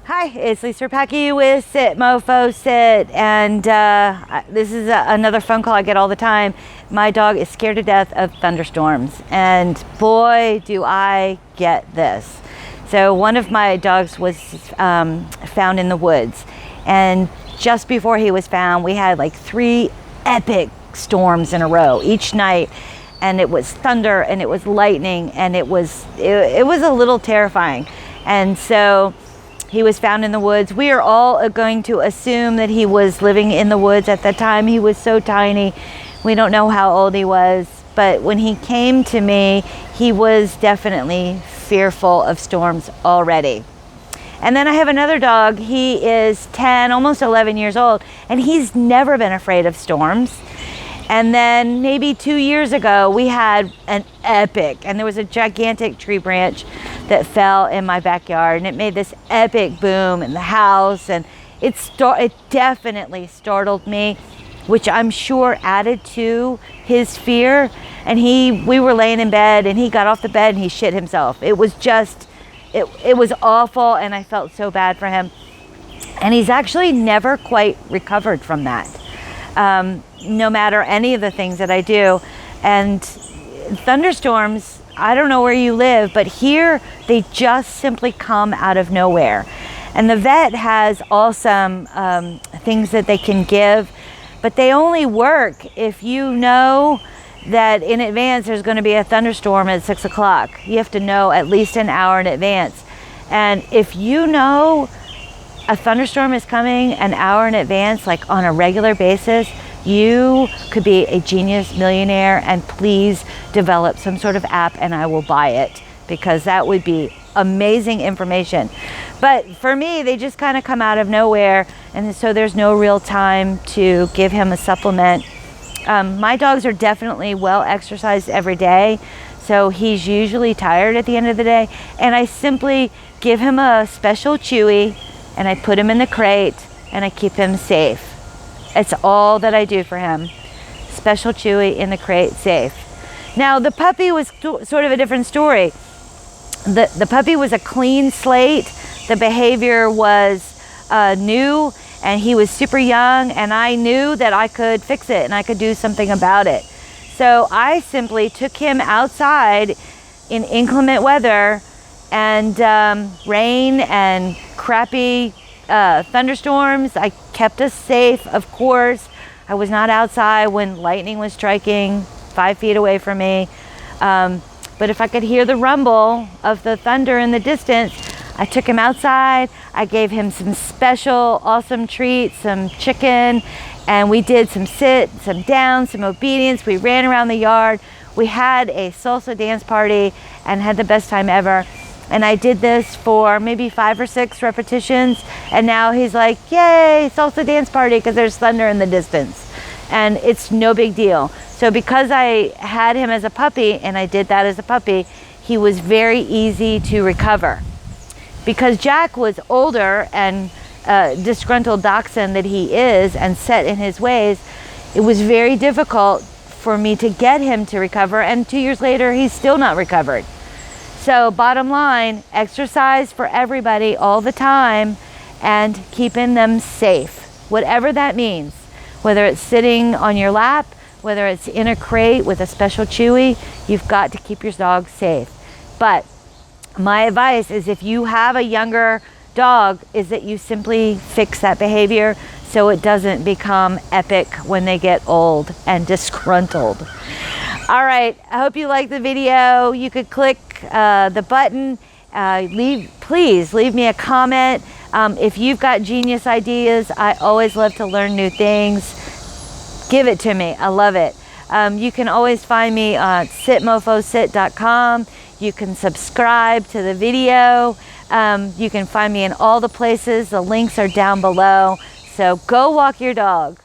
Hi, it's Lisa Packy with Sit Mofo Sit, and this is another phone call I get all the time. My dog is scared to death of thunderstorms, and boy, do I get this. So one of my dogs was found in the woods, and just before he was found, we had like 3 epic storms in a row each night, and it was thunder and it was lightning, and it was a little terrifying. And so he was found in the woods. We are all going to assume that he was living in the woods at the time. He was so tiny. We don't know how old he was, but when he came to me, he was definitely fearful of storms already. And then I have another dog. He is 10, almost 11 years old, and he's never been afraid of storms. And then maybe 2 years ago, we had an epic, and there was a gigantic tree branch that fell in my backyard, and it made this epic boom in the house, and it definitely startled me, which I'm sure added to his fear. And we were laying in bed, and he got off the bed and he shit himself. It was just, it was awful, and I felt so bad for him. And he's actually never quite recovered from that. No matter any of the things that I do. And thunderstorms, I don't know where you live, but here they just simply come out of nowhere. And the vet has awesome things that they can give, but they only work if you know that in advance there's going to be a thunderstorm at 6 o'clock. You have to know at least an hour in advance. And if you know a thunderstorm is coming an hour in advance, like on a regular basis, you could be a genius millionaire, and please develop some sort of app and I will buy it, because that would be amazing information. But for me, they just kind of come out of nowhere, and so there's no real time to give him a supplement. My dogs are definitely well exercised every day, so he's usually tired at the end of the day, and I simply give him a special chewy, and I put him in the crate, and I keep him safe. It's all that I do for him. Special chewy in the crate, safe. Now, the puppy was sort of a different story. The puppy was a clean slate. The behavior was new, and he was super young, and I knew that I could fix it and I could do something about it. So I simply took him outside in inclement weather and rain and crappy thunderstorms. I kept us safe, of course. I was not outside when lightning was striking 5 feet away from me. But if I could hear the rumble of the thunder in the distance, I took him outside. I gave him some special awesome treats, some chicken, and we did some sit, some down, some obedience. We ran around the yard. We had a salsa dance party and had the best time ever. And I did this for maybe 5 or 6 repetitions. And now he's like, yay, salsa dance party, because there's thunder in the distance. And it's no big deal. So because I had him as a puppy, and I did that as a puppy, he was very easy to recover. Because Jack was older and disgruntled dachshund that he is and set in his ways, it was very difficult for me to get him to recover. And 2 years later, he's still not recovered. So bottom line, exercise for everybody all the time and keeping them safe, whatever that means. Whether it's sitting on your lap, whether it's in a crate with a special chewy, you've got to keep your dog safe. But my advice is, if you have a younger dog, is that you simply fix that behavior so it doesn't become epic when they get old and disgruntled. All right, I hope you liked the video. You could click the button. Please leave me a comment. If you've got genius ideas, I always love to learn new things. Give it to me. I love it. You can always find me at sitmofosit.com. You can subscribe to the video. You can find me in all the places. The links are down below. So go walk your dog.